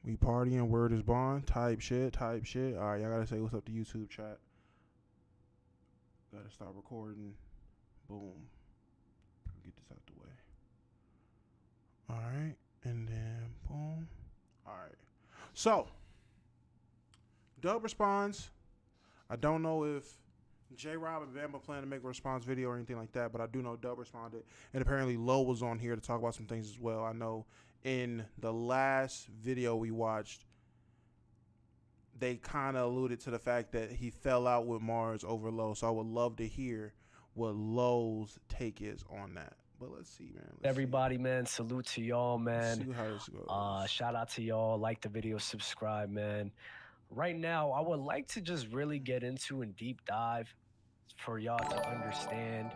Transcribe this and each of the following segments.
We partying, word is bond, type shit. All right, y'all gotta say what's up to YouTube chat. Gotta start recording. Boom. Get this out the way. All right, and then boom. All right. So, Dub responds. I don't know if J Rob and Bama plan to make a response video or anything like that, but I do know Dub responded, and apparently Low was on here to talk about some things as well. I know in the last video we watched, they kind of alluded to the fact that he fell out with Mars over Low, so I would love to hear what Low's take is on that. But let's see, man. Everybody, man, salute to y'all, man. Let's see how this goes. Shout out to y'all. Like the video, subscribe, man. Right now, I would like to just really get into and deep dive for y'all to understand.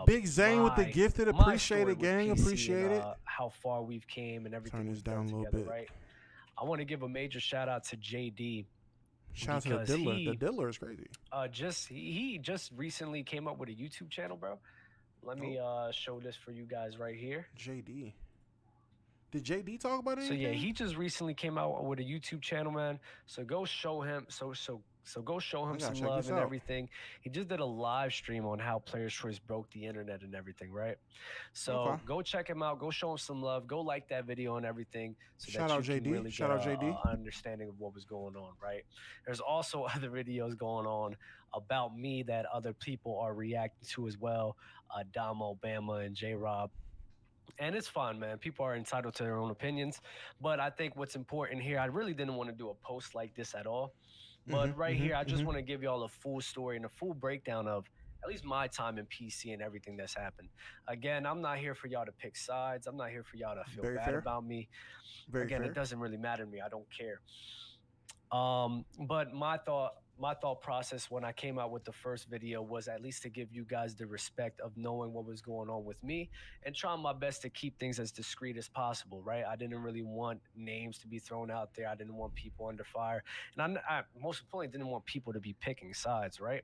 Big Zane with the gifted, appreciate it, gang, appreciate it. How far we've came and everything. Turn this down a little bit, right? I want to give a major shout out to JD. Shout out to the Diddler. The Diddler is crazy. He just recently came up with a YouTube channel, bro. Let me show this for you guys right here. JD. Did JD talk about it? So yeah, he just recently came out with a YouTube channel, man. So go show him. So go show him some love and everything. He just did a live stream on how Players Choice broke the internet and everything, right? So go check him out. Go show him some love. Go like that video and everything. So Shout that out you JD. Can really Shout get out JD. Understanding of what was going on, right? There's also other videos going on about me that other people are reacting to as well. Damo, Bama, and J Rob. And it's fine, man. People are entitled to their own opinions. But I think what's important here, I really didn't want to do a post like this at all. But here, I just want to give y'all a full story and a full breakdown of at least my time in PC and everything that's happened. Again, I'm not here for y'all to pick sides. I'm not here for y'all to feel bad about me. Again, it doesn't really matter to me. I don't care. But my thought process when I came out with the first video was at least to give you guys the respect of knowing what was going on with me and trying my best to keep things as discreet as possible, right? I didn't really want names to be thrown out there. I didn't want people under fire. And I most importantly didn't want people to be picking sides, right?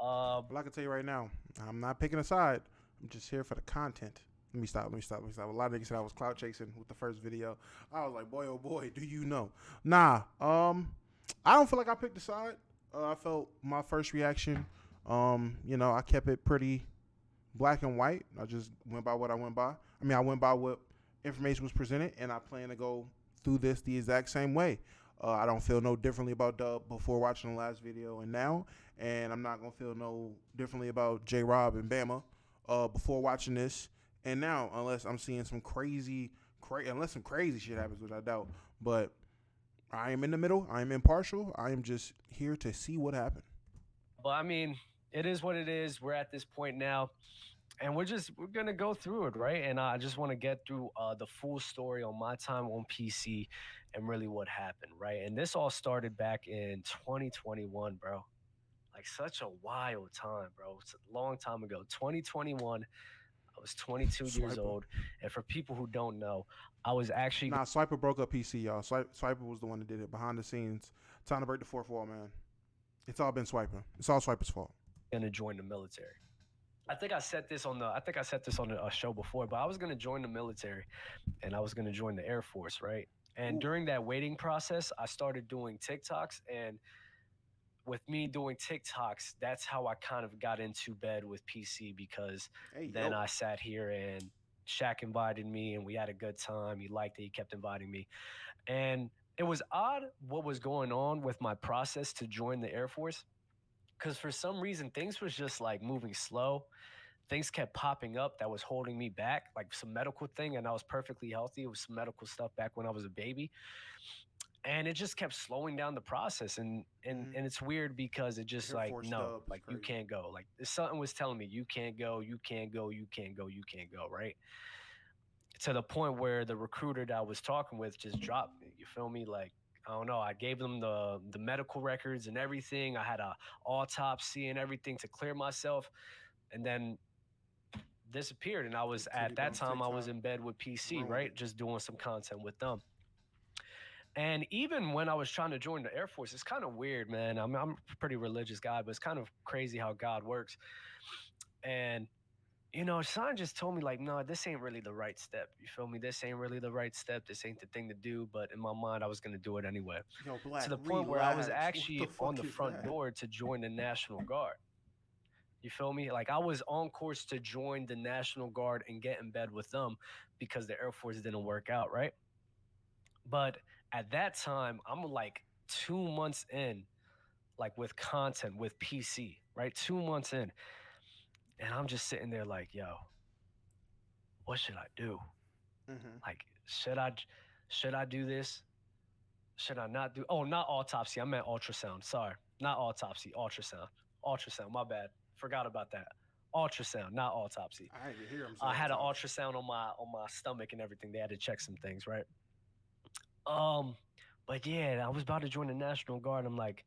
Well, I can tell you right now, I'm not picking a side. I'm just here for the content. Let me stop. A lot of niggas said I was clout chasing with the first video. I was like, boy, oh boy, do you know? Nah, I don't feel like I picked a side. I felt my first reaction, I kept it pretty black and white. I just went by what I went by. I mean, I went by what information was presented, and I plan to go through this the exact same way. I don't feel no differently about Dub before watching the last video and now, and I'm not going to feel no differently about J-Rob and Bama before watching this and now, unless I'm seeing some unless some crazy shit happens, which I doubt. But I am in the middle. I am impartial. I am just here to see what happened. But I mean, it is what it is. We're at this point now, and we're gonna go through it, right? And I just want to get through the full story on my time on PC and really what happened, right? And this all started back in 2021, bro. Like such a wild time, bro. It's a long time ago. 2021. I was 22 years old, and for people who don't know, I was actually Swiper broke up PC, y'all. Swiper was the one that did it behind the scenes. Time to break the fourth wall, man. It's all been Swiper. It's all Swiper's fault. Gonna join the military. I think I said this on a show before, but I was gonna join the military, and I was gonna join the Air Force, right? And during that waiting process, I started doing TikToks, and with me doing TikToks, that's how I kind of got into bed with PC because I sat here and Shaq invited me and we had a good time. He liked it. He kept inviting me. And it was odd what was going on with my process to join the Air Force because for some reason, things was just like moving slow. Things kept popping up that was holding me back, like some medical thing, and I was perfectly healthy. It was some medical stuff back when I was a baby. And it just kept slowing down the process, and it's weird because it just like no, like you can't go. Like something was telling me you can't go, you can't go, you can't go, you can't go. Right to the point where the recruiter that I was talking with just dropped me. You feel me? Like I don't know. I gave them the medical records and everything. I had a autopsy and everything to clear myself, and then disappeared. And I was at that time I was in bed with PC, right, just doing some content with them. And even when I was trying to join the Air Force, it's kind of weird, man. I'm a pretty religious guy, but it's kind of crazy how God works. And Son just told me like, no, this ain't really the right step. You feel me? This ain't really the right step. This ain't the thing to do. But in my mind, I was gonna do it anyway. Yo, To Black, the point where I was relax. What the actually on fuck the is front that? door to join the National Guard. You feel me? Like I was on course to join the National Guard and get in bed with them because the Air Force didn't work out, right? But at that time, I'm like 2 months in, like with content with PC, right? 2 months in, and I'm just sitting there like, yo, what should I do? Mm-hmm. Like, should I do this? Should I not do? Oh, not autopsy. I meant ultrasound. Sorry, not autopsy. Ultrasound. Ultrasound. My bad. Forgot about that. Ultrasound, not autopsy. I didn't hear him say I had an autopsy. ultrasound on my stomach and everything. They had to check some things, right? Um, but yeah, I was about to join the National Guard. I'm like,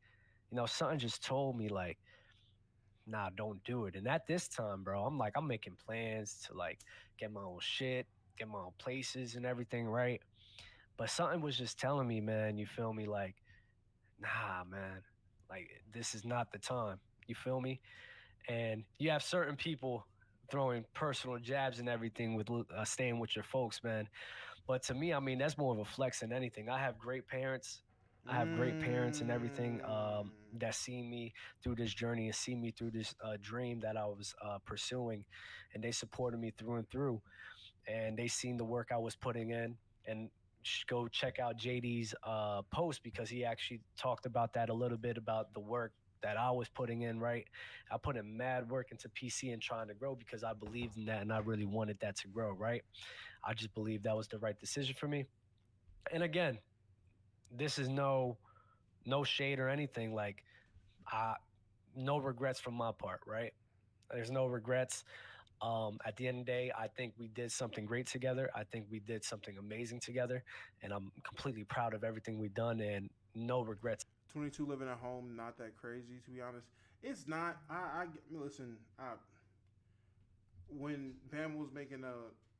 something just told me like, nah, don't do it. And at this time, bro, I'm like, I'm making plans to like get my own shit, get my own places and everything, right? But something was just telling me, man, you feel me? Like, nah, man, like this is not the time. You feel me? And you have certain people throwing personal jabs and everything with staying with your folks, man. But to me, I mean, that's more of a flex than anything. I have great parents. I have great parents and everything Mm. that see me through this journey and see me through this dream that I was pursuing, and they supported me through and through. And they seen the work I was putting in. And go check out JD's post because he actually talked about that a little bit about the work that I was putting in. Right, I put in mad work into PC and trying to grow because I believed in that and I really wanted that to grow. Right, I just believed that was the right decision for me. And again, this is no shade or anything. Like, I no regrets from my part. Right, there's no regrets. At the end of the day, I think we did something great together. I think we did something amazing together, and I'm completely proud of everything we've done and no regrets. 22 living at home, not that crazy to be honest. It's not. Listen. When Bam was making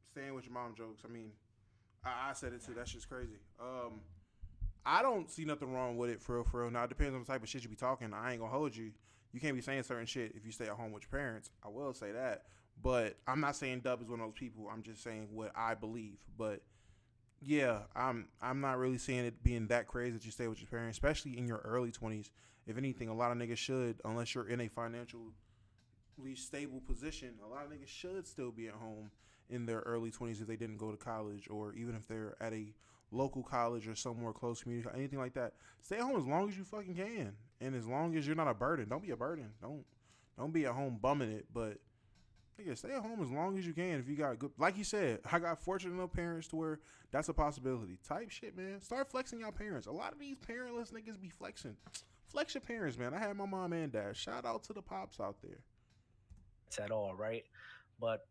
staying with your mom jokes, I mean, I said it too. That's just crazy. I don't see nothing wrong with it for real, for real. Now it depends on the type of shit you be talking. I ain't gonna hold you. You can't be saying certain shit if you stay at home with your parents. I will say that, but I'm not saying Dub is one of those people. I'm just saying what I believe. But yeah, I'm not really seeing it being that crazy that you stay with your parents, especially in your early 20s. If anything, a lot of niggas should, unless you're in a financially stable position. A lot of niggas should still be at home in their early 20s if they didn't go to college, or even if they're at a local college or somewhere close community, anything like that. Stay at home as long as you fucking can, and as long as you're not a burden. Don't be a burden. Don't be at home bumming it. But nigga, stay at home as long as you can. If you got good, like you said, I got fortunate enough parents to where that's a possibility. Type shit, man. Start flexing your parents. A lot of these parentless niggas be flexing. Flex your parents, man. I had my mom and dad. Shout out to the pops out there. At all, right? But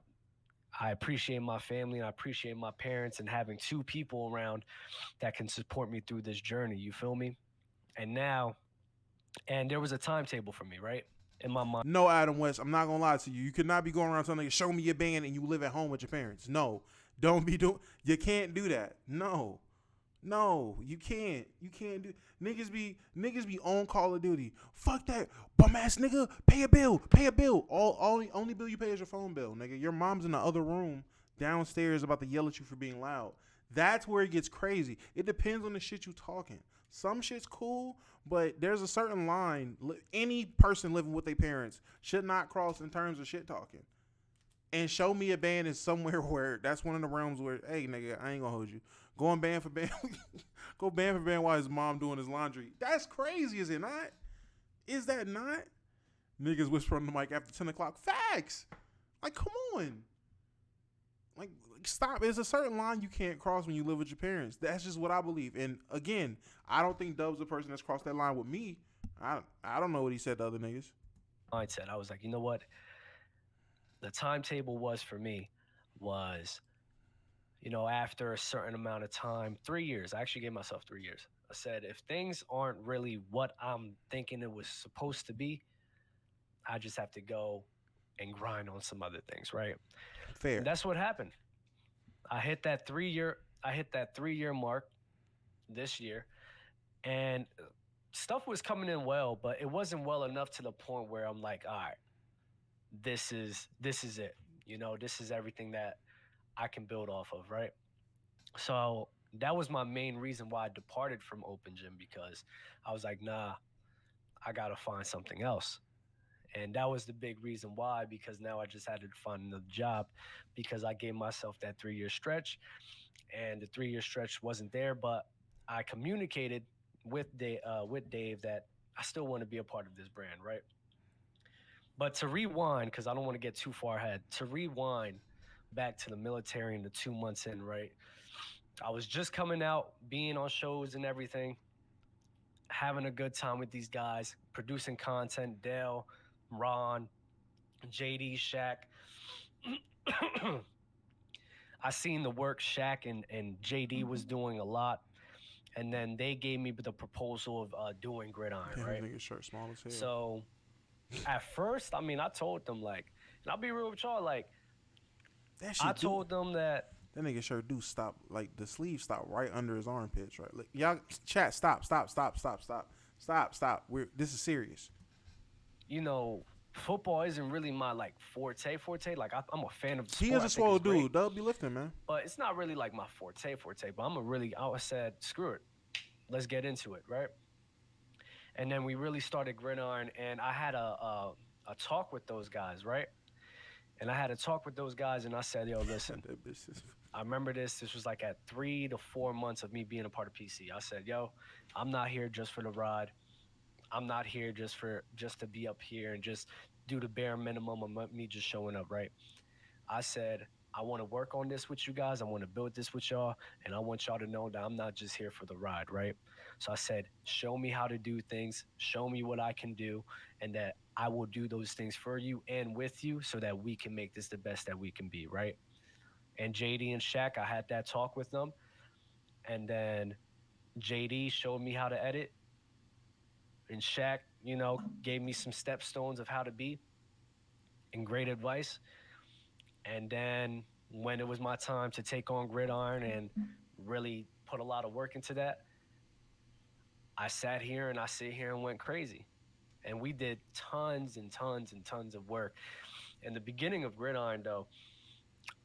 I appreciate my family and I appreciate my parents and having two people around that can support me through this journey. You feel me? And now, and there was a timetable for me, right? In my mind. No, Adam West, I'm not gonna lie to you. You could not be going around telling niggas, show me your band and you live at home with your parents. No. Don't be doing you can't do that. No. No, you can't. You can't do niggas be on Call of Duty. Fuck that. Bum ass nigga. Pay a bill. Pay a bill. All only bill you pay is your phone bill, nigga. Your mom's in the other room downstairs about to yell at you for being loud. That's where it gets crazy. It depends on the shit you talking. Some shit's cool, but there's a certain line any person living with their parents should not cross in terms of shit talking. And show me a band is somewhere where that's one of the realms where, hey nigga, I ain't gonna hold you. Going band for band, go band for band while his mom doing his laundry. That's crazy, is it not? Is that not? Niggas whisper on the mic after 10 o'clock. Facts. Like, come on. Like, stop. There's a certain line you can't cross when you live with your parents. That's just what I believe. And again, I don't think Dub's the person that's crossed that line with me. I don't know what he said to other niggas. Mindset. I was like, you know what? The timetable was for me was, after a certain amount of time, 3 years. I actually gave myself 3 years. I said, if things aren't really what I'm thinking it was supposed to be, I just have to go and grind on some other things, right? And Fair. that's what happened. I hit that 3 year. I hit that 3 year mark this year, and stuff was coming in well, but it wasn't well enough to the point where I'm like, all right, this is it. This is everything that I can build off of, right? So that was my main reason why I departed from open gym, because I was like, nah, I gotta find something else. And that was the big reason why, because now I just had to find another job, because I gave myself that 3 year stretch, and the 3 year stretch wasn't there. But I communicated with Dave that I still want to be a part of this brand, right? But to rewind, because I don't want to get too far ahead, to rewind back to the military and the 2 months in, right? I was just coming out, being on shows and everything, having a good time with these guys, producing content, Dale, Ron, JD, Shaq. I seen the work Shaq and JD was doing a lot. And then they gave me the proposal of doing Gridiron, Damn, this right? nigga shirt small as hell. So at first, I mean, I told them, like, and I'll be real with y'all, like, That I shit do. told them that, That nigga shirt do stop. Like the sleeve stop right under his armpits. Right. Like, y'all chat. Stop. Stop. Stop. Stop. Stop. Stop. Stop. This is serious. football isn't really my like forte. Like I'm a fan of the He sport. is I a think swole it's great, dude. They'll be lifting, man. but it's not really like my forte. But I said, screw it, let's get into it, right? And then we really started Gridiron, and I had a talk with those guys, right? And I had a talk with those guys, and I said, yo, listen, That bitch is. I remember this. This was like at 3 to 4 months of me being a part of PC. I said, yo, I'm not here just for the ride. I'm not here just to be up here and just do the bare minimum of me just showing up, right? I said, I want to work on this with you guys. I want to build this with y'all. And I want y'all to know that I'm not just here for the ride, right? So I said, show me how to do things, show me what I can do, and that I will do those things for you and with you so that we can make this the best that we can be, right? And JD and Shaq, I had that talk with them. And then JD showed me how to edit. And Shaq, gave me some stepstones of how to be and great advice. And then when it was my time to take on Gridiron and really put a lot of work into that, I sat here and I sit here and went crazy. And we did tons and tons and tons of work. In the beginning of Gridiron, though,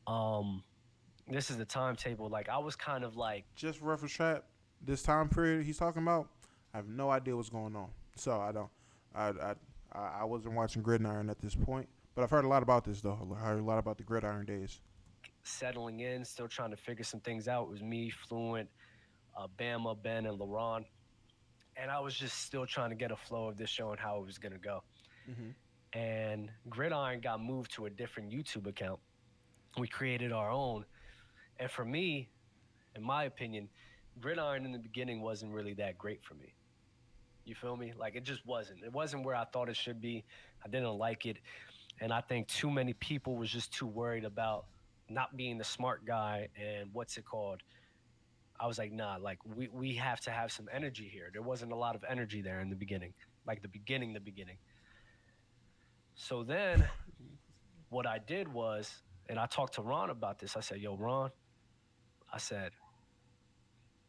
um, this is the timetable. Like I was kind of like, Just reference chat. This time period he's talking about, I have no idea what's going on. So I don't. I wasn't watching Gridiron at this point, but I've heard a lot about this though. I heard a lot about the Gridiron days. settling in, still trying to figure some things out. It was me, Fluent, Bama, Ben, and LaRon. And I was just still trying to get a flow of this show and how it was going to go. Mm-hmm. And Gridiron got moved to a different YouTube account. We created our own. And for me, in my opinion, Gridiron in the beginning wasn't really that great for me. You feel me? Like it just wasn't. It wasn't where I thought it should be. I didn't like it. And I think too many people was just too worried about not being the smart guy and what's it called. I was like, nah, like we have to have some energy here. There wasn't a lot of energy there in the beginning. Like the beginning. So then what I did was, and I talked to Ron about this. I said, yo, Ron, I said,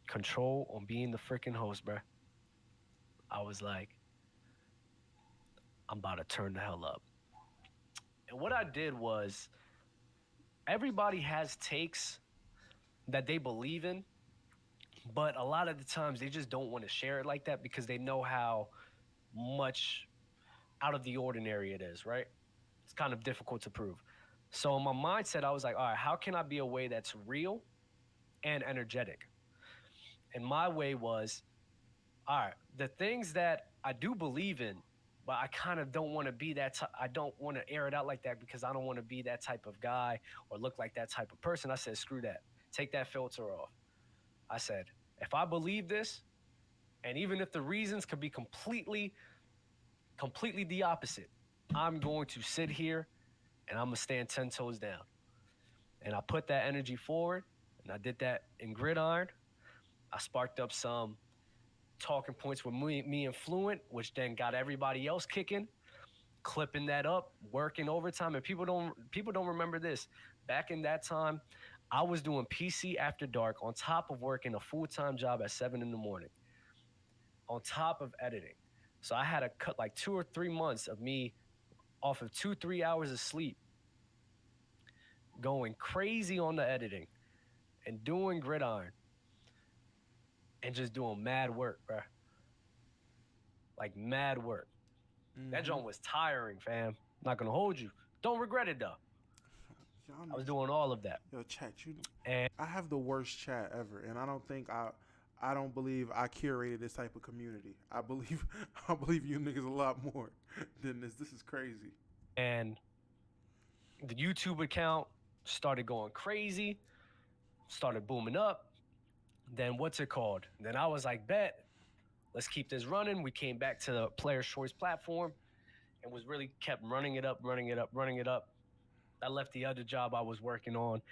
control on being the freaking host, bruh. I was like, I'm about to turn the hell up. And what I did was, everybody has takes that they believe in, but a lot of the times they just don't want to share it like that because they know how much out of the ordinary it is, right? It's kind of difficult to prove. So in my mindset, I was like, all right, how can I be a way that's real and energetic? And my way was, all right, the things that I do believe in, but I kind of don't want to be that. I don't want to air it out like that because I don't want to be that type of guy or look like that type of person. I said, screw that. Take that filter off. I said, if I believe this, and even if the reasons could be completely the opposite, I'm going to sit here and I'm going to stand 10 toes down. And I put that energy forward, and I did that in Gridiron. I sparked up some talking points with me and Fluent, which then got everybody else kicking, clipping that up, working overtime. And people don't remember this. Back in that time, I was doing PC after dark on top of working a full-time job at 7 in the morning, on top of editing. So I had to cut like 2 or 3 months of me off of 2-3 hours of sleep going crazy on the editing and doing Gridiron and just doing mad work, bro. Like mad work. That Mm-hmm. joint was tiring, fam. Not gonna hold you. Don't regret it though. Y'all I was niggas, doing all of that. yo, chat. And I have the worst chat ever, and I don't believe I curated this type of community. I believe, I believe you niggas a lot more than this. This is crazy. and the YouTube account started going crazy, started booming up. Then what's it called? Then I was like, bet, let's keep this running. We came back to the Player's Choice platform and was really kept running it up, running it up, running it up. I left the other job I was working on.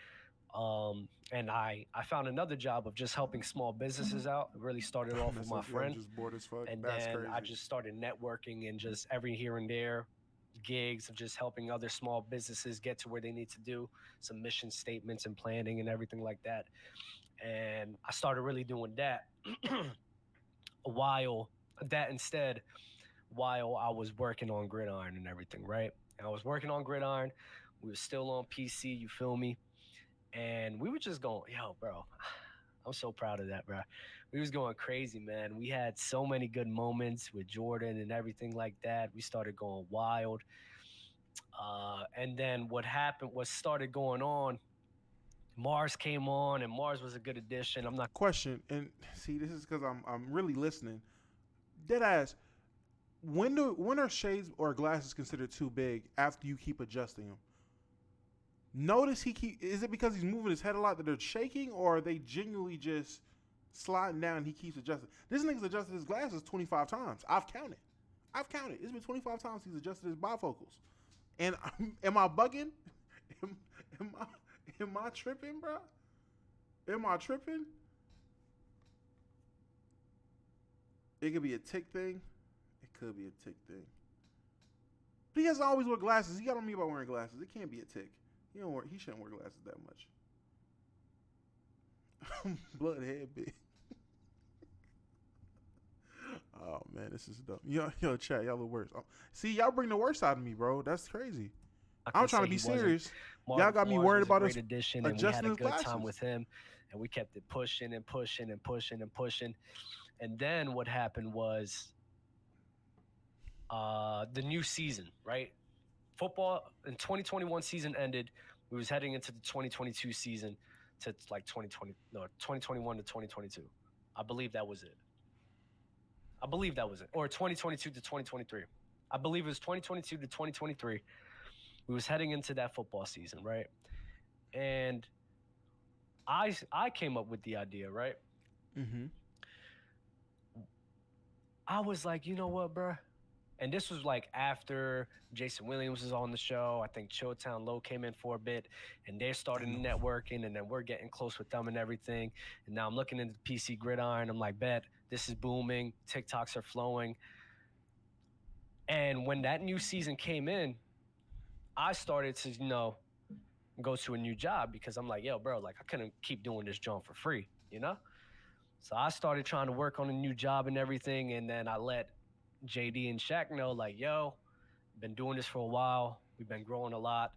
And I found another job of just helping small businesses out. It really started off with my I'm friend. just bored as fuck. And That's then crazy. I just started networking and just every here and there gigs of just helping other small businesses get to where they need to do some mission statements and planning and everything like that. And I started really doing that while that instead while I was working on Gridiron and everything, right? And I was working on Gridiron. We were still on PC, you feel me? And we were just going, yo, bro, I'm so proud of that, bro. We was going crazy, man. We had so many good moments with Jordan and everything like that. We started going wild. And then what started going on, Mars came on, and Mars was a good addition. I'm not. Question, and see, this is because I'm really listening. Dead ass. When are shades or glasses considered too big after you keep adjusting them? Notice is it because he's moving his head a lot that they're shaking, or are they genuinely just sliding down and he keeps adjusting? This nigga's adjusted his glasses 25 times. I've counted. It's been 25 times he's adjusted his bifocals. And am I bugging? Am, am I am I tripping, bro? Am I tripping? It could be a tick thing. It could be a tick thing. But he has to always wear glasses. He got on me about wearing glasses. It can't be a tick. He shouldn't wear glasses that much. Bloodhead big. Oh man, this is dumb. Yo, chat, y'all the worst. See, y'all bring the worst out of me, bro. That's crazy. I'm trying to be serious. Y'all got me worried about us addition, adjusting and we had a his good glasses. time with him, and we kept it pushing and pushing and pushing and pushing. And then what happened was the new season, right? Football in 2021 season ended. We was heading into the 2022 season to like 2021 to 2022. I believe that was it. Or 2022 to 2023. I believe it was 2022 to 2023. We was heading into that football season, right? And I came up with the idea, right? Mm-hmm. I was like, you know what, bro? And this was like after Jason Williams was on the show. I think Chilltown Low came in for a bit, and they're starting networking, and then we're getting close with them and everything. And now I'm looking into the PC Gridiron. I'm like, bet, this is booming. TikToks are flowing. And when that new season came in, I started to, go to a new job because I'm like, yo, bro, like I couldn't keep doing this job for free, So I started trying to work on a new job and everything, and then I let JD and Shaq know, like, yo, been doing this for a while. We've been growing a lot.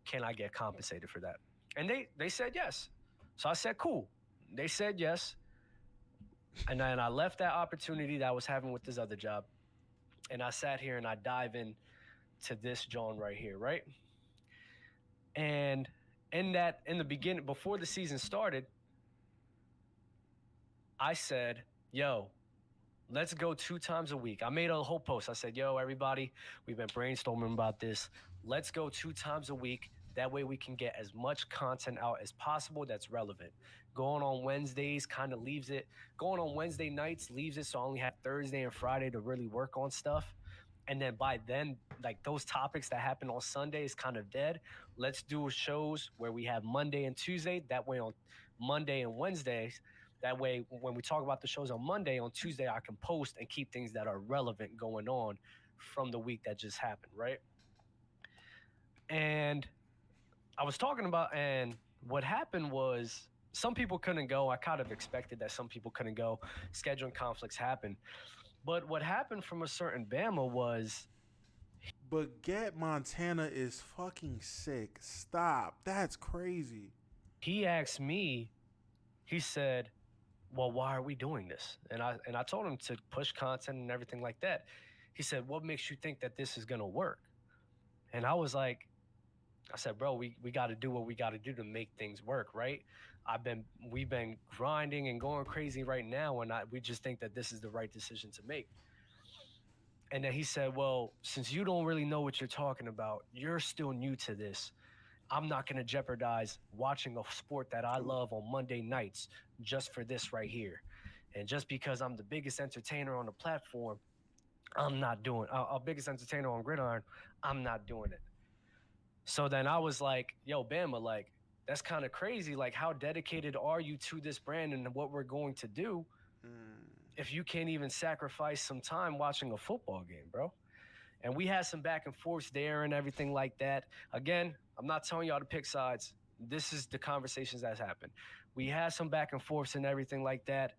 Can I get compensated for that? And they said yes. So I said, cool. They said yes. And then I left that opportunity that I was having with this other job. And I sat here and I dive in to this John right here, right? And in the beginning, before the season started, I said, yo, let's go 2 times a week. I made a whole post. I said, yo, everybody, we've been brainstorming about this. Let's go 2 times a week. That way we can get as much content out as possible that's relevant. Going on Wednesdays kind of leaves it. Going on Wednesday nights leaves it so I only have Thursday and Friday to really work on stuff. And then by then, like those topics that happen on Sunday is kind of dead. Let's do shows where we have Monday and Tuesday. That way on Monday and Wednesdays, that way, when we talk about the shows on Monday, on Tuesday, I can post and keep things that are relevant going on from the week that just happened, right? And I was talking about, and what happened was some people couldn't go. I kind of expected that some people couldn't go. Scheduling conflicts happen. But what happened from a certain Bama was But Get Montana is fucking sick. Stop. That's crazy. He asked me, he said, well, why are we doing this? And I told him to push content and everything like that. He said, what makes you think that this is gonna work? And I was like, I said, bro, we got to do what we got to do to make things work, right? We've been grinding and going crazy right now, and we just think that this is the right decision to make. And then he said, well, since you don't really know what you're talking about, you're still new to this. I'm not going to jeopardize watching a sport that I love on Monday nights just for this right here. And just because I'm the biggest entertainer on the platform, I'm not doing our biggest entertainer on Gridiron. I'm not doing it. So then I was like, yo, Bama, like, that's kind of crazy. Like, how dedicated are you to this brand and what we're going to do if you can't even sacrifice some time watching a football game, bro? And we had some back and forth there and everything like that. Again, I'm not telling y'all to pick sides. This is the conversations that's happened. We had some back and forths and everything like that.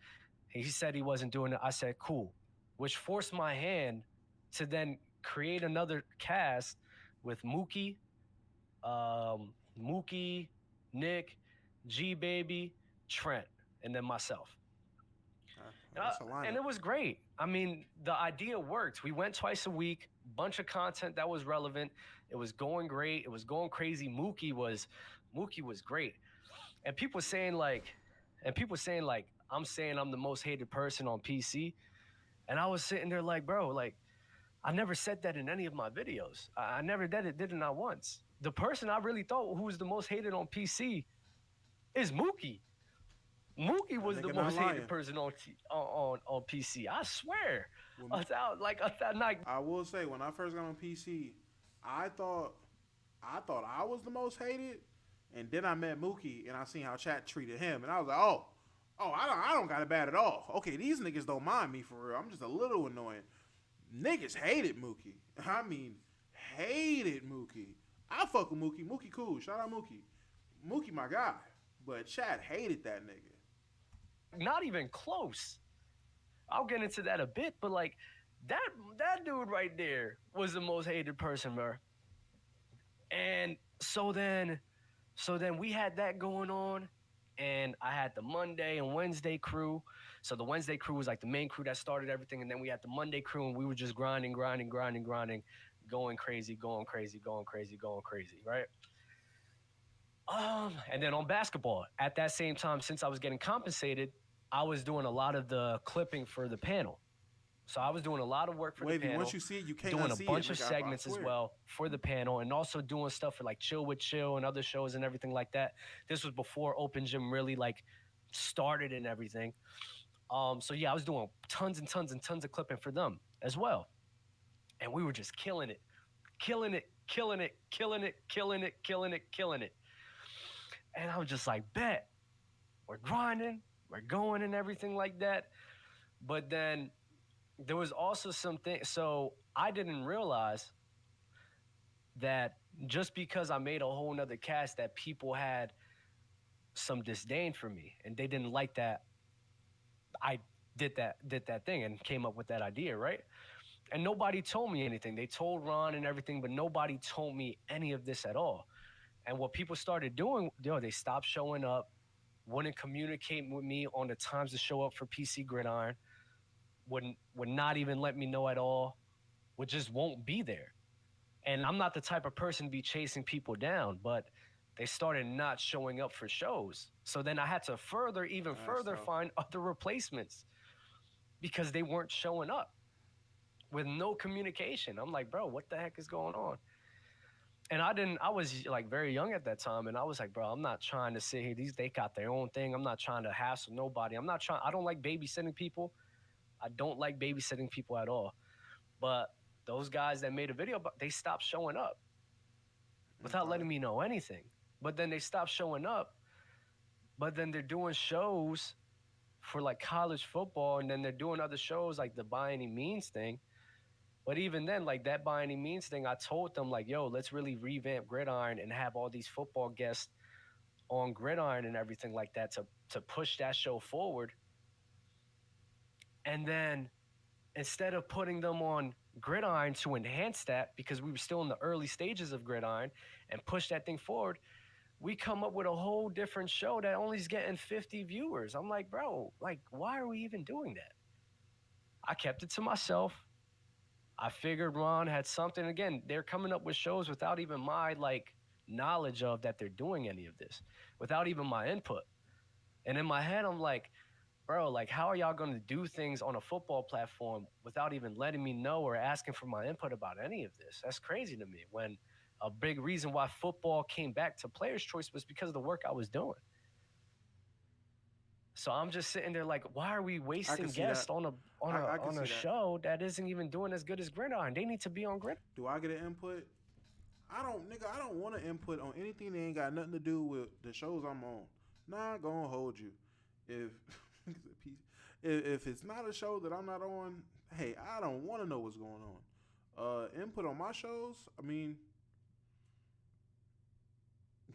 He said he wasn't doing it. I said, cool, which forced my hand to then create another cast with Mookie, Nick, G Baby, Trent, and then myself. And it was great. I mean, the idea worked. We went twice a week, bunch of content that was relevant. It was going great. It was going crazy. Mookie was great. And people saying like, I'm saying I'm the most hated person on PC. And I was sitting there like, bro, like, I never said that in any of my videos. I never did it not once. The person I really thought who was the most hated on PC is Mookie. Mookie was the most hated person on PC. I swear. I will say, when I first got on PC, I thought I was the most hated, and then I met Mookie and I seen how chat treated him, and I was like, oh, I don't got it bad at all. Okay, these niggas don't mind me for real. I'm just a little annoying. Niggas hated Mookie. I mean, hated Mookie. I fuck with Mookie. Mookie cool. Shout out Mookie. Mookie my guy. But Chad hated that nigga. Not even close. I'll get into that a bit, but like that dude right there was the most hated person, bro. And so then we had that going on, and I had the Monday and Wednesday crew. So the Wednesday crew was like the main crew that started everything, and then we had the Monday crew, and we were just grinding, going crazy, right? And then on basketball, at that same time, since I was getting compensated, I was doing a lot of the clipping for the panel. So I was doing a lot of work for the panel. Once you see it, you can't doing unsee a bunch it, of segments as well for the panel, and also doing stuff for like Chill with Chill and other shows and everything like that. This was before Open Gym really like started and everything. So yeah, I was doing tons and tons and tons of clipping for them as well. And we were just killing it. And I was just like, bet. We're grinding, we're going and everything like that. But then there was also something, so I didn't realize that just because I made a whole nother cast that people had some disdain for me and they didn't like that I did that thing and came up with that idea, right? And nobody told me anything. They told Ron and everything, but nobody told me any of this at all. And what people started doing, they stopped showing up, wouldn't communicate with me on the times to show up for PC Gridiron, would not even let me know at all, just won't be there. And I'm not the type of person to be chasing people down, but they started not showing up for shows. So then I had to further find other replacements because they weren't showing up with no communication. I'm like, bro, what the heck is going on? And I was like very young at that time. And I was like, bro, I'm not trying to sit here. They got their own thing. I'm not trying to hassle nobody. I don't like babysitting people. I don't like babysitting people at all. But those guys that made a video, they stopped showing up without letting me know anything. But then they stopped showing up. But then they're doing shows for like college football. And then they're doing other shows like the By Any Means thing. But even then, like that By Any Means thing, I told them like, yo, let's really revamp Gridiron and have all these football guests on Gridiron and everything like that to push that show forward. And then instead of putting them on Gridiron to enhance that because we were still in the early stages of Gridiron and push that thing forward. We come up with a whole different show that only is getting 50 viewers. I'm like, bro, like, why are we even doing that? I kept it to myself. I figured Ron had something. Again, they're coming up with shows without even my like knowledge of that they're doing any of this, without even my input. And in my head, I'm like, bro, like, how are y'all going to do things on a football platform without even letting me know or asking for my input about any of this? That's crazy to me. When a big reason why football came back to Players' Choice was because of the work I was doing. So I'm just sitting there like, why are we wasting guests on a show that isn't even doing as good as Gridiron? They need to be on Gridiron. Do I get an input? I don't want to input on anything that ain't got nothing to do with the shows I'm on. Nah, gonna hold you. If if it's not a show that I'm not on, hey, I don't want to know what's going on. Input on my shows. I mean,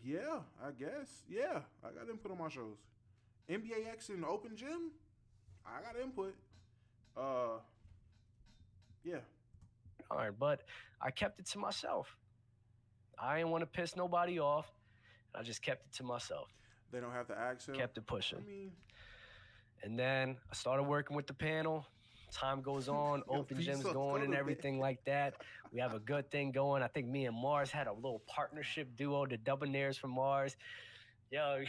yeah, I guess. Yeah, I got input on my shows. NBA X and Open Gym, I got input. Yeah. All right, but I kept it to myself. I didn't want to piss nobody off. I just kept it to myself. They don't have to ask him. Kept it pushing. I mean, and then I started working with the panel. Time goes on, Open Gym's going and everything like that. We have a good thing going. I think me and Mars had a little partnership duo, the Debonaires from Mars. Yo,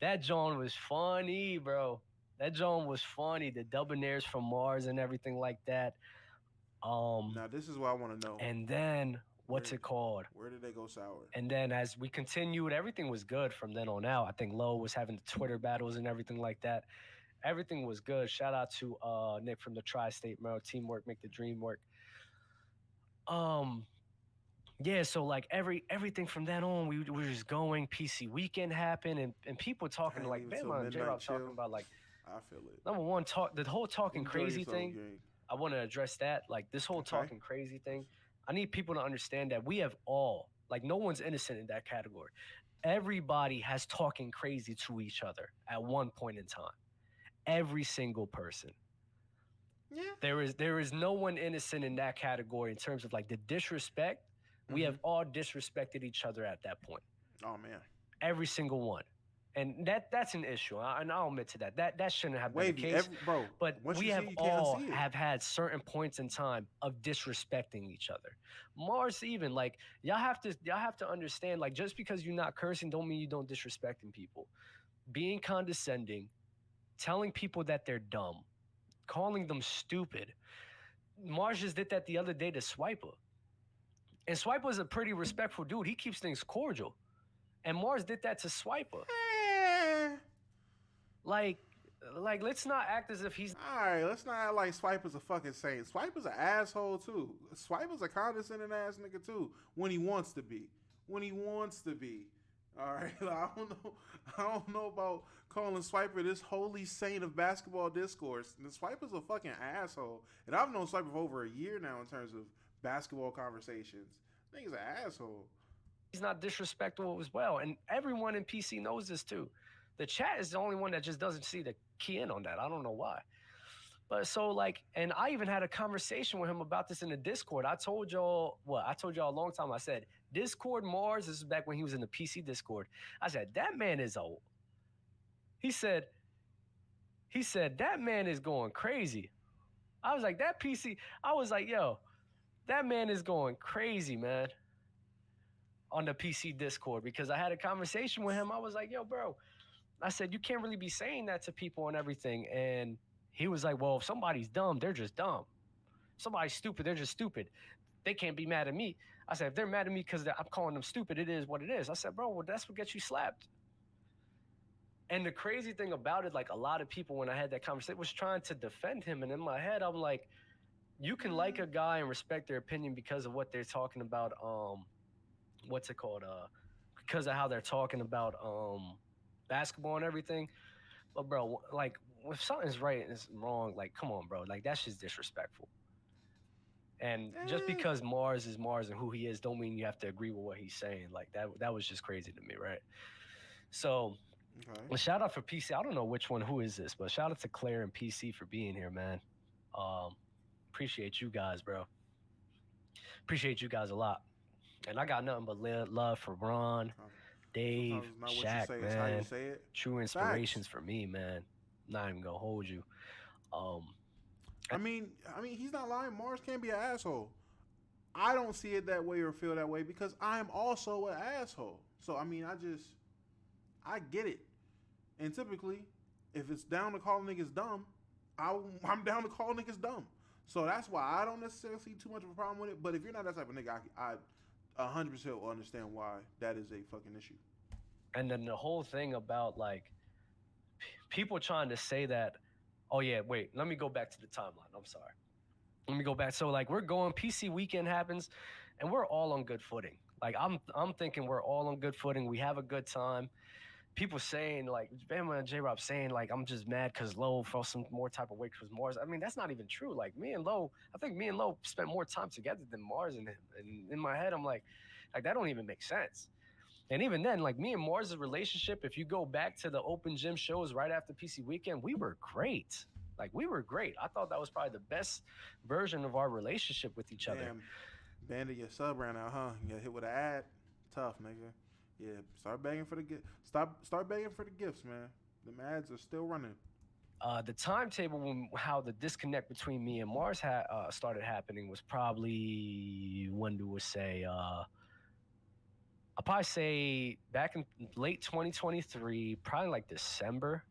that John was funny, bro. That John was funny. The Debonaires from Mars and everything like that. Now this is what I want to know. And then what's it called? Where did they go sour? And then as we continued, everything was good from then on out. I think Lowe was having the Twitter battles and everything like that. Everything was good. Shout out to Nick from the Tri-State, bro. Teamwork make the dream work. Yeah, so like everything from then on, we were just going. PC weekend happened, and people talking like Bama and J-Rock talking about like. I feel it. Number one, the whole talking crazy thing. I want to address that. Like this whole talking crazy thing. I need people to understand that we have all, like no one's innocent in that category. Everybody has talking crazy to each other at one point in time. Every single person. Yeah. There is no one innocent in that category in terms of like the disrespect. Mm-hmm. We have all disrespected each other at that point. Oh man. Every single one. And that's an issue, and I'll admit to that. That shouldn't have been the case. Bro, but we have all have had certain points in time of disrespecting each other. Mars, even like y'all have to understand, like just because you're not cursing, don't mean you don't disrespecting people. Being condescending, telling people that they're dumb, calling them stupid. Mars just did that the other day to Swiper, and Swiper's a pretty respectful dude. He keeps things cordial, and Mars did that to Swiper. Like, let's not act as if he's... All right, let's not act like Swiper's a fucking saint. Swiper's an asshole, too. Swiper's a condescending ass nigga, too, when he wants to be. When he wants to be. All right? I don't know about calling Swiper this holy saint of basketball discourse. And Swiper's a fucking asshole. And I've known Swiper for over a year now in terms of basketball conversations. I think he's an asshole. He's not disrespectful as well. And everyone in PC knows this, too. The chat is the only one that just doesn't see the key in on that. I don't know why. But so like, and I even had a conversation with him about this in the Discord. I told y'all a long time. I said, Discord Mars, this is back when he was in the PC Discord. I said, that man is old. He said, that man is going crazy. I was like, yo, that man is going crazy, man. On the PC Discord, because I had a conversation with him. I was like, yo, bro. I said, you can't really be saying that to people and everything. And he was like, well, if somebody's dumb, they're just dumb. Somebody's stupid, they're just stupid. They can't be mad at me. I said, if they're mad at me because I'm calling them stupid, it is what it is. I said, bro, well, that's what gets you slapped. And the crazy thing about it, like a lot of people, when I had that conversation, was trying to defend him. And in my head, I'm like, you can like a guy and respect their opinion because of what they're talking about. What's it called? Because of how they're talking about basketball and everything. But bro, like if something's right and it's wrong, like come on, bro, like that's just disrespectful. And just because Mars is Mars and who he is, don't mean you have to agree with what he's saying. Like that was just crazy to me, right? So, well, shout out for PC. I don't know who is this, but shout out to Claire and PC for being here, man. Appreciate you guys, bro. Appreciate you guys a lot. And I got nothing but love for Ron, Sometimes, Dave, sometimes it's not what you Shaq, say; it's how you man. say it. True Facts. inspirations for me, man. Not even gonna hold you. Um, I mean, he's not lying. Mars can't be an asshole. I don't see it that way or feel that way because I'm also an asshole. So I mean, I get it. And typically, if it's down to calling niggas dumb, I'm down to call niggas dumb. So that's why I don't necessarily see too much of a problem with it. But if you're not that type of nigga, I 100% will understand why that is a fucking issue. and then the whole thing about like people trying to say that, oh yeah, wait, let me go back to the timeline. I'm sorry. Let me go back. So like we're going PC weekend happens and we're all on good footing. Like I'm thinking we're all on good footing. We have a good time. People saying like Bama and J Rob saying like I'm just mad because Lowe felt some more type of way because Mars. I mean that's not even true. Like me and Lowe, I think me and Lowe spent more time together than Mars and him. And in my head, I'm like that don't even make sense. And even then, like me and Mars' relationship, if you go back to the open gym shows right after PC weekend, we were great. Like we were great. I thought that was probably the best version of our relationship with each other. Damn, bandit your sub ran out, huh? You got hit with an ad. Tough, nigga. Yeah, start begging for the gift. Start begging for the gifts, man. The ads are still running. The timetable when how the disconnect between me and Mars started happening was probably when do we say I'll probably say back in late 2023, probably like December,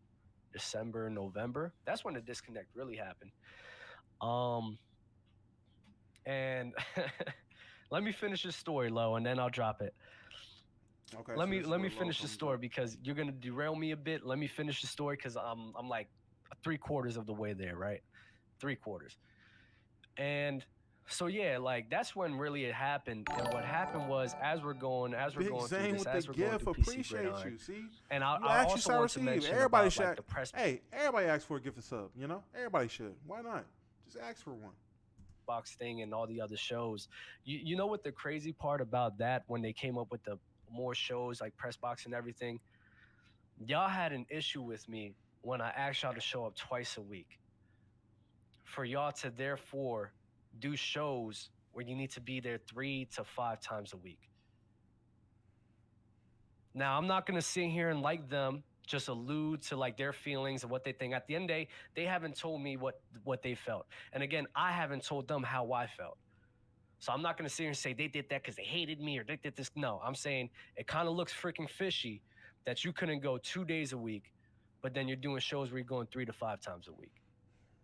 November. That's when the disconnect really happened. Um, and let me finish this story, Lo, and then I'll drop it. Okay, Let so me this is let me where low finish the comes story up. because you're gonna derail me a bit. Let me finish the story because I'm like three-quarters of the way there, right? Three-quarters. And so yeah, like that's when really it happened. And what happened was as we're Big going through Zane this, with the as we're going gift. through PC Appreciate Gridiron, you. See, and I, you I actually also shall want to receive. mention Everybody about like should. the press Hey, everybody asks for a gift of sub. You know, everybody should. Why not? Just ask for one. box thing and all the other shows. You know what the crazy part about that when they came up with the more shows like press box and everything, y'all had an issue with me when I asked y'all to show up twice a week. For y'all to therefore do shows where you need to be there 3 to 5 times a week. Now, I'm not going to sit here and like them just allude to like their feelings and what they think. At the end of the day, they haven't told me what they felt. And again, I haven't told them how I felt. So I'm not going to sit here and say they did that because they hated me or they did this. No, I'm saying it kind of looks freaking fishy that you couldn't go 2 days a week, but then you're doing shows where you're going 3 to 5 times a week.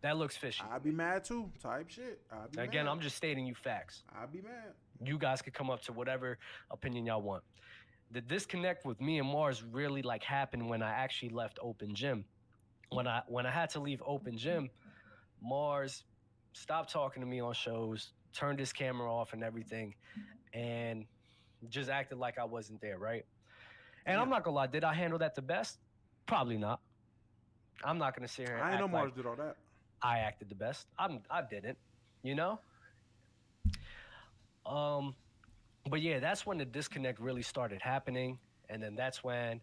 That looks fishy to I'd be me. mad too. Type shit. I'd be Again, mad. I'm just stating you facts. I'd be mad. You guys could come up to whatever opinion y'all want. The disconnect with me and Mars really like happened when I actually left open gym. When I had to leave open gym, Mars stopped talking to me on shows, turned his camera off and everything, and just acted like I wasn't there, right? And I'm Damn. not gonna lie, did I handle that the best? Probably not. I'm not gonna sit here and I ain't know act like Mars did all that. I acted the best. I didn't, you know. Um, but yeah, that's when the disconnect really started happening, and then that's when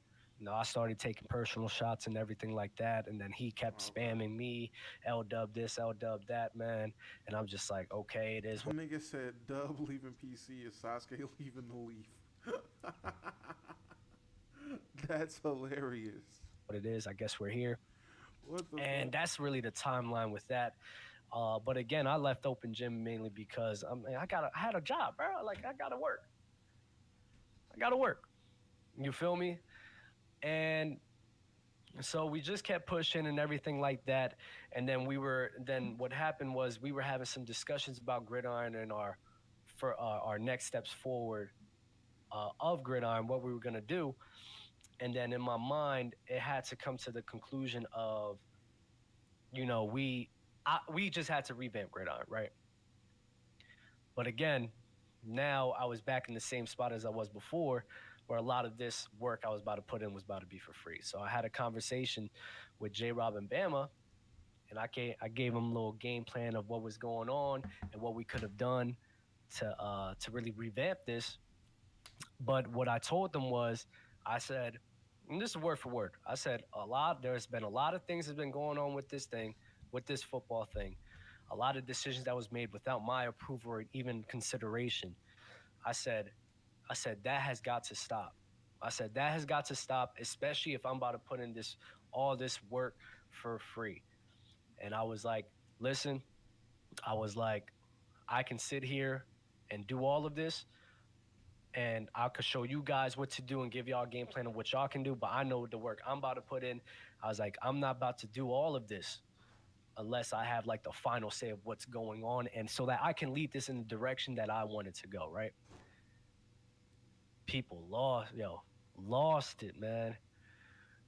I started taking personal shots and everything like that, and then he kept Okay. spamming me, L dub this, L dub that, man, and I'm just like, okay, it is what Nigga said Dub leaving PC is Sasuke leaving the Leaf. That's hilarious. it is. I guess we're here, What the and fuck? that's really the timeline with that. But again, I left open gym mainly because I had a job, bro. Like I gotta work. I gotta work. You feel me? And so we just kept pushing and everything like that. And then what happened was we were having some discussions about Gridiron and our next steps forward of Gridiron, what we were gonna do. And then in my mind, it had to come to the conclusion of, you know, we just had to revamp Gridiron, right? But again, now I was back in the same spot as I was before, where a lot of this work I was about to put in was about to be for free. So I had a conversation with J Rob and Bama, and I gave them a little game plan of what was going on and what we could have done to really revamp this. But what I told them was, I said, and this is word for word. I said there's been a lot of things that have been going on with this thing, with this football thing. a lot of decisions that was made without my approval or even consideration. I said, I said that has got to stop. I said that has got to stop, especially if I'm about to put in this all this work for free. And I was like, listen, I was like, I can sit here and do all of this, and I could show you guys what to do and give y'all a game plan of what y'all can do, but I know the work I'm about to put in. I was like, I'm not about to do all of this unless I have like the final say of what's going on, and so that I can lead this in the direction that I want it to go, right? People lost it, man.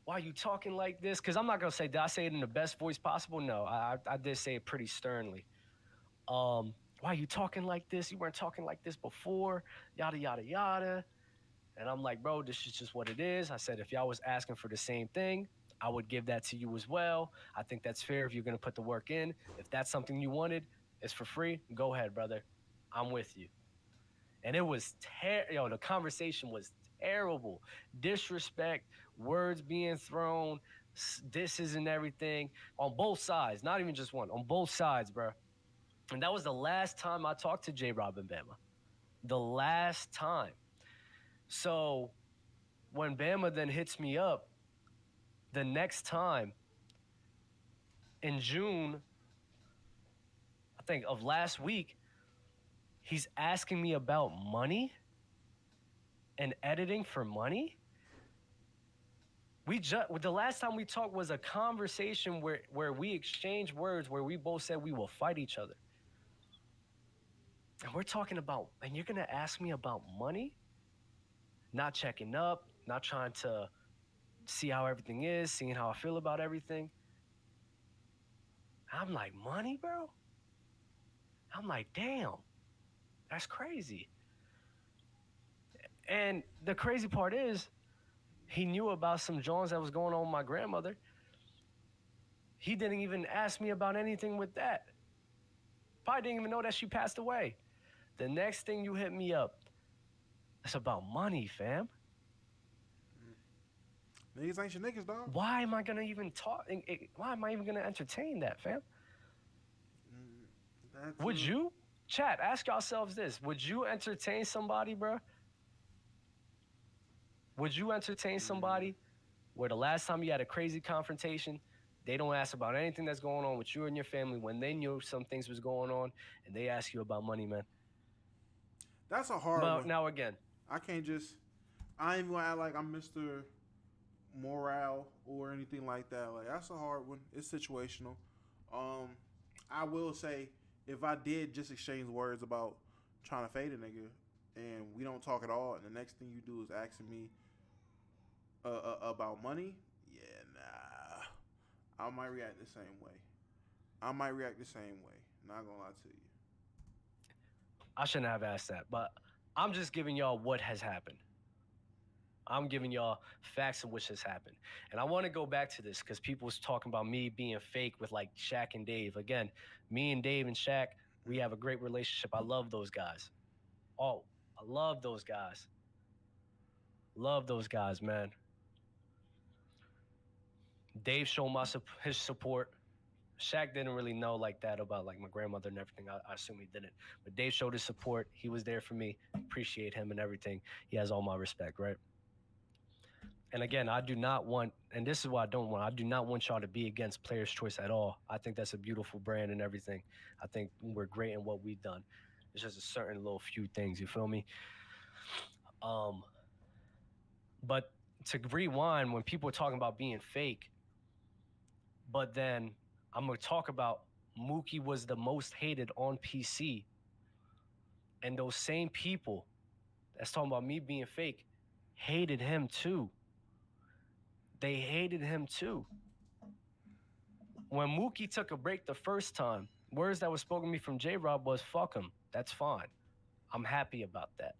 Why are you talking like this? Because I'm not gonna say, did I say it in the best voice possible? No, I did say it pretty sternly. Why are you talking like this? You weren't talking like this before, yada yada yada. And I'm like, bro, this is just what it is. I said, if y'all was asking for the same thing, I would give that to you as well. I think that's fair if you're gonna put the work in. If that's something you wanted, it's for free. Go ahead, brother. I'm with you. And it was the conversation was terrible. Disrespect, words being thrown, disses and everything on both sides, not even just one, on both sides, bro. And that was the last time I talked to J. Rob and Bama. The last time. So when Bama then hits me up the next time in June, I think of last week, he's asking me about money and editing for money. The last time we talked was a conversation where we exchanged words, where we both said we will fight each other. And we're talking about, and you're gonna ask me about money? Not checking up, not trying to see how everything is, seeing how I feel about everything. I'm like, money, bro? I'm like, damn, that's crazy. And the crazy part is, he knew about some Jones that was going on with my grandmother. He didn't even ask me about anything with that. Probably didn't even know that she passed away. The next thing you hit me up, it's about money, fam. Niggas ain't your niggas, dog. Why am I gonna even talk? Why am I even gonna entertain that, fam? Would you? Chat, ask yourselves this. Would you entertain somebody, bro? Would you entertain somebody where the last time you had a crazy confrontation, they don't ask about anything that's going on with you and your family when they knew some things was going on, and they ask you about money, man? That's a hard one. Now again, I ain't even gonna act like I'm Mr. Morale or anything like that. Like, that's a hard one. It's situational. I will say, if I did just exchange words about trying to fade a nigga and we don't talk at all, and the next thing you do is asking me about money, yeah, nah. I might react the same way. Not gonna lie to you. I shouldn't have asked that, but I'm just giving y'all what has happened. I'm giving y'all facts of which has happened. And I want to go back to this because people was talking about me being fake with like Shaq and Dave. Again, me and Dave and Shaq, we have a great relationship. I love those guys. Oh, I love those guys. Love those guys, man. Dave showed his support. Shaq didn't really know like that about like my grandmother and everything. I assume he didn't. But Dave showed his support. He was there for me. Appreciate him and everything. He has all my respect, right? And again, I do not want, and this is what I don't want, I do not want y'all to be against Player's Choice at all. I think that's a beautiful brand and everything. I think we're great in what we've done. It's just a certain little few things, you feel me? But to rewind, when people are talking about being fake, but then I'm going to talk about Mookie was the most hated on PC. And those same people that's talking about me being fake hated him too. They hated him too. When Mookie took a break the first time, words that were spoken to me from J-Rob was, fuck him. That's fine. I'm happy about that.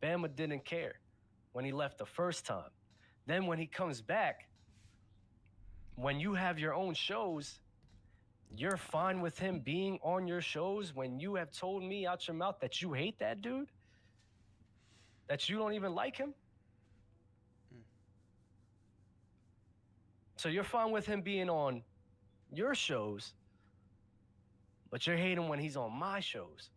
Bama didn't care when he left the first time. Then when he comes back, when you have your own shows, you're fine with him being on your shows when you have told me out your mouth that you hate that dude? That you don't even like him? So you're fine with him being on your shows, but you're hating when he's on my shows.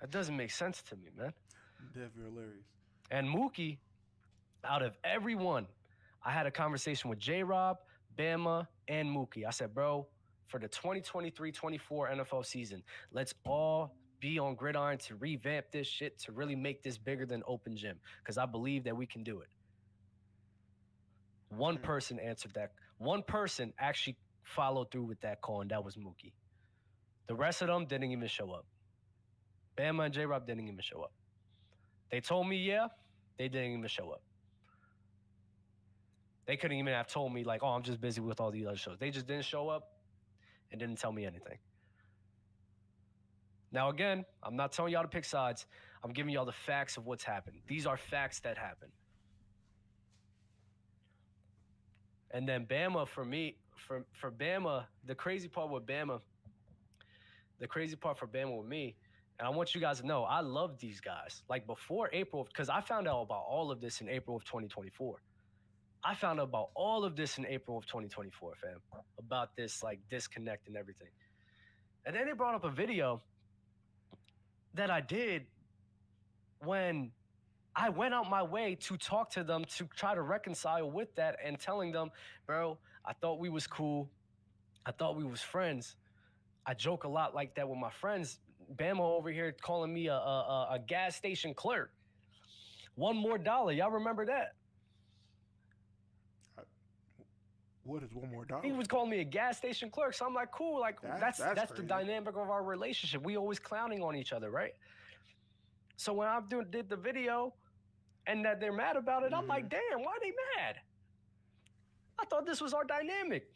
That doesn't make sense to me, man. Definitely hilarious. And Mookie, out of everyone, I had a conversation with J-Rob, Bama, and Mookie. I said, bro, for the 2023-24 NFL season, let's all be on Gridiron to revamp this shit, to really make this bigger than open gym, because I believe that we can do it. One person answered that. One person actually followed through with that call, and that was Mookie. The rest of them didn't even show up. Bama and J-Rob didn't even show up. They told me, yeah, they didn't even show up. They couldn't even have told me, like, oh, I'm just busy with all these other shows. They just didn't show up and didn't tell me anything. Now, again, I'm not telling y'all to pick sides. I'm giving y'all the facts of what's happened. These are facts that happened. And then Bama, for me, for Bama, the crazy part for Bama with me, and I want you guys to know, I love these guys. Like before April, because I found out about all of this in April of 2024. I found out about all of this in April of 2024, fam, about this like disconnect and everything. And then they brought up a video that I did when I went out my way to talk to them, to try to reconcile with that, and telling them, bro, I thought we was cool. I thought we was friends. I joke a lot like that with my friends. Bama over here calling me a gas station clerk. $1 more. Y'all remember that? What is $1 more? He was calling me a gas station clerk. So I'm like, cool. Like that's the dynamic of our relationship. We always clowning on each other, right? So when I did the video and that they're mad about it, I'm like, damn, why are they mad? I thought this was our dynamic.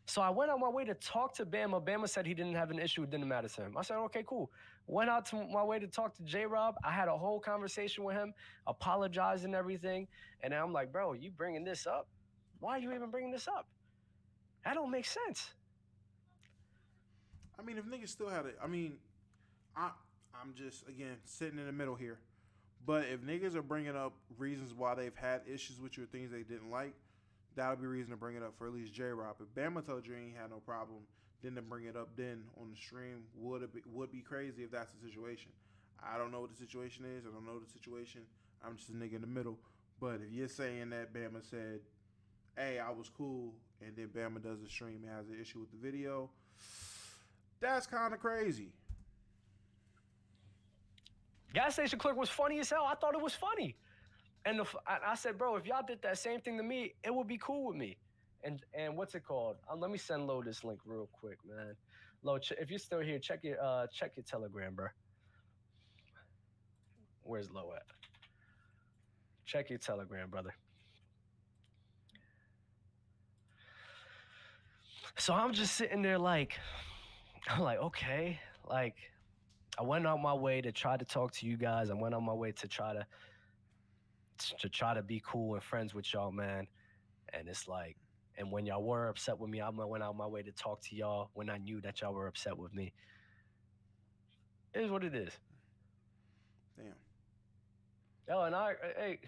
So I went on my way to talk to Bama. Bama said he didn't have an issue. It didn't matter to him. I said, okay, cool. Went out to my way to talk to J-Rob. I had a whole conversation with him, apologized and everything. And then I'm like, bro, you bringing this up? Why are you even bringing this up? That don't make sense. I mean, if niggas still had it, I mean, I'm just, again, sitting in the middle here. But if niggas are bringing up reasons why they've had issues with you or things they didn't like, that'll be reason to bring it up for at least J-Rob. If Bama told you he ain't had no problem, then to bring it up then on the stream would be crazy if that's the situation. I don't know what the situation is. I don't know the situation. I'm just a nigga in the middle. But if you're saying that Bama said, hey, I was cool, and then Bama does the stream and has an issue with the video, that's kind of crazy. Gas station clerk was funny as hell. I thought it was funny. And I said, bro, if y'all did that same thing to me, it would be cool with me. And what's it called? Let me send Lo this link real quick, man. Lo, if you're still here, check your Telegram, bro. Where's Lo at? Check your Telegram, brother. So I'm just sitting there like, I'm like, okay, like I went out my way to try to talk to you guys. I went out my way to try to be cool and friends with y'all, man. And it's like, and when y'all were upset with me, I went out my way to talk to y'all when I knew that y'all were upset with me. It is what it is. Damn. Oh, and hey.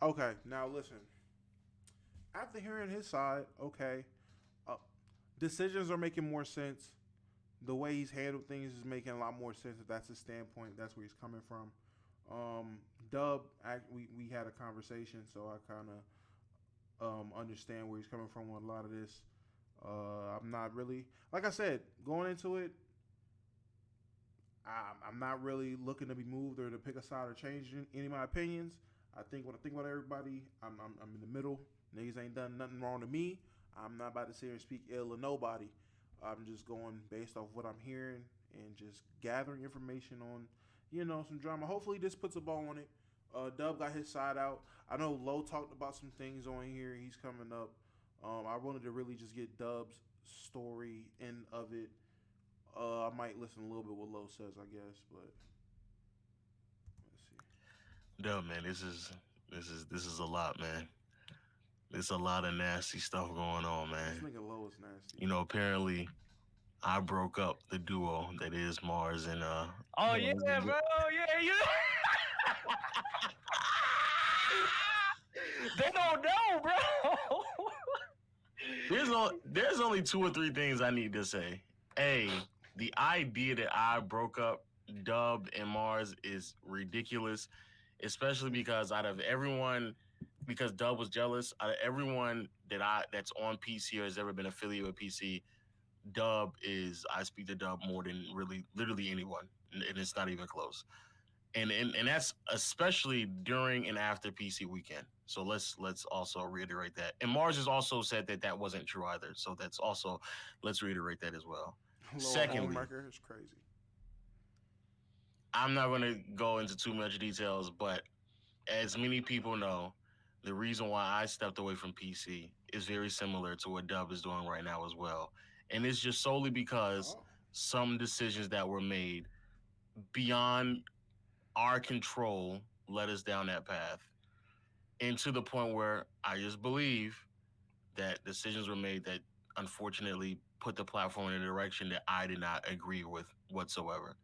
Okay, now listen. After hearing his side, okay, decisions are making more sense. The way he's handled things is making a lot more sense. If that's his standpoint, that's where he's coming from. Dub, we had a conversation, so I kind of understand where he's coming from with a lot of this. I'm not really, like I said, going into it, I'm not really looking to be moved or to pick a side or change any of my opinions. I think when I think about everybody, I'm in the middle. Niggas ain't done nothing wrong to me. I'm not about to sit here and speak ill of nobody. I'm just going based off what I'm hearing and just gathering information on, some drama. Hopefully this puts a ball on it. Dub got his side out. I know Lo talked about some things on here. He's coming up. I wanted to really just get Dub's story end of it. I might listen a little bit what Lo says, I guess, but let's see. Dub, man, this is a lot, man. There's a lot of nasty stuff going on, man. This nigga Lo is nasty. Apparently I broke up the duo that is Mars and Oh yeah, bro. Yeah. They don't know, bro. There's only 2 or 3 things I need to say. A, the idea that I broke up Dub and Mars is ridiculous, especially because because Dub was jealous. Out of everyone that's on PC or has ever been affiliated with PC, I speak to Dub more than literally anyone, and it's not even close. And that's especially during and after PC weekend. So let's also reiterate that. And Mars has also said that wasn't true either. So that's also, let's reiterate that as well. Little Secondly, homewrecker is crazy. I'm not going to go into too much details, but as many people know, the reason why I stepped away from PC is very similar to what Dub is doing right now as well. And it's just solely because some decisions that were made beyond our control led us down that path. And to the point where I just believe that decisions were made that unfortunately put the platform in a direction that I did not agree with whatsoever.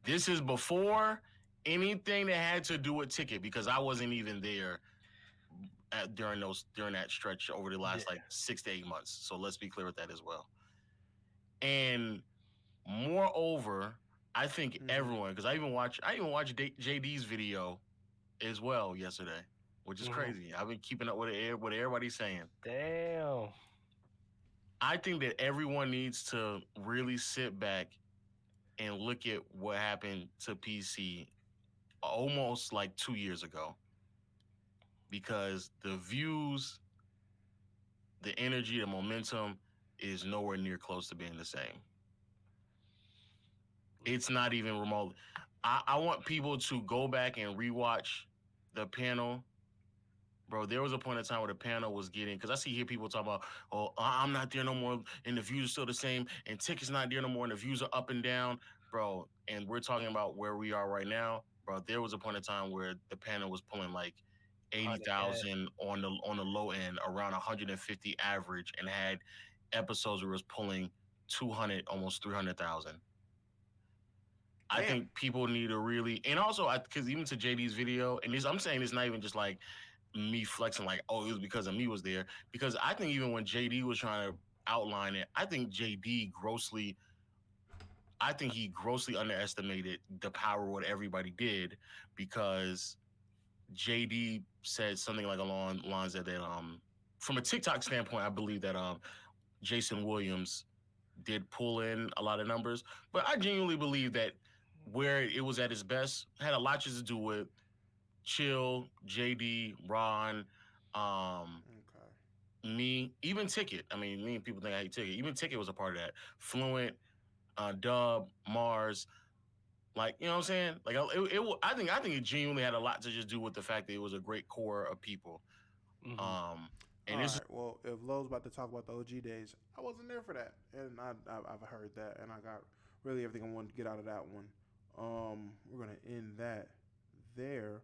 This is before anything that had to do with ticket, because I wasn't even there during that stretch over the last like 6 to 8 months. So let's be clear with that as well. And moreover, I think everyone, because I even watched JD's video as well yesterday, which is crazy. I've been keeping up with what everybody's saying. Damn. I think that everyone needs to really sit back and look at what happened to PC almost like 2 years ago, because the views, the energy, the momentum is nowhere near close to being the same. It's not even remote. I want people to go back and rewatch the panel. Bro, there was a point in time where the panel was getting, because I hear people talk about, oh, I'm not there no more, and the views are still the same, and tickets not there no more, and the views are up and down, bro. And we're talking about where we are right now, bro. There was a point in time where the panel was pulling like 80,000 on the low end, around 150 average, and had episodes where it was pulling 200, almost 300,000. I think people need to really, and also, because even to JD's video, and I'm saying it's not even just like me flexing like, oh, it was because of me was there. Because I think even when JD was trying to outline it, I think he grossly underestimated the power of what everybody did, because JD said something like along the lines that from a TikTok standpoint, I believe that Jason Williams did pull in a lot of numbers, but I genuinely believe that where it was at its best had a lot to do with Chill, JD, Ron, me, even Ticket. I mean, me and people think I hate Ticket. Even Ticket was a part of that. Fluent, Dub, Mars, like, you know what I'm saying? Like, I think it genuinely had a lot to just do with the fact that it was a great core of people. And well, if Lowe's about to talk about the OG days, I wasn't there for that, and I've heard that, and I got really everything I wanted to get out of that one. We're gonna end that there.